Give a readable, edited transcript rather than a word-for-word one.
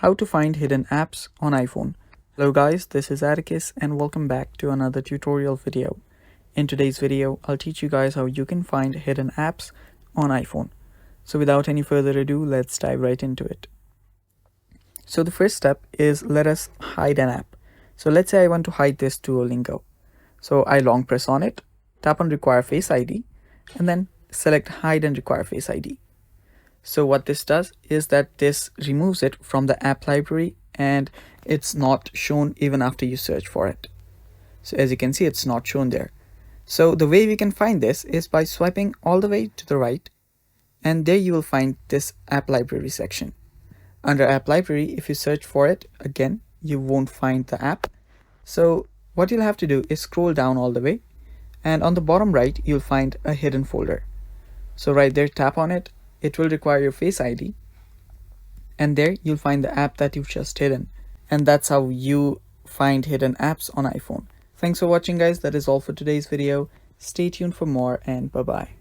How to find hidden apps on iPhone. Hello guys, this is Atticus and welcome back to another tutorial video. In today's video, I'll teach you guys how you can find hidden apps on iPhone. So without any further ado, let's dive right into it. So the first step is let us hide an app. So let's say I want to hide this Duolingo. So I long press on it, tap on require face ID, and then select hide and require face ID. So what this does is that this removes it from the app library and it's not shown even after you search for it. So as you can see, it's not shown there. So the way we can find this is by swiping all the way to the right, and there you will find this app library section. Under app library, if you search for it, again, you won't find the app. So what you'll have to do is scroll down all the way, and on the bottom right, you'll find a hidden folder. So right there, tap on it. It will require your face ID, and there you'll find the app that you've just hidden. And that's how you find hidden apps on iPhone. Thanks for watching guys. That is all for today's video. Stay tuned for more and bye bye.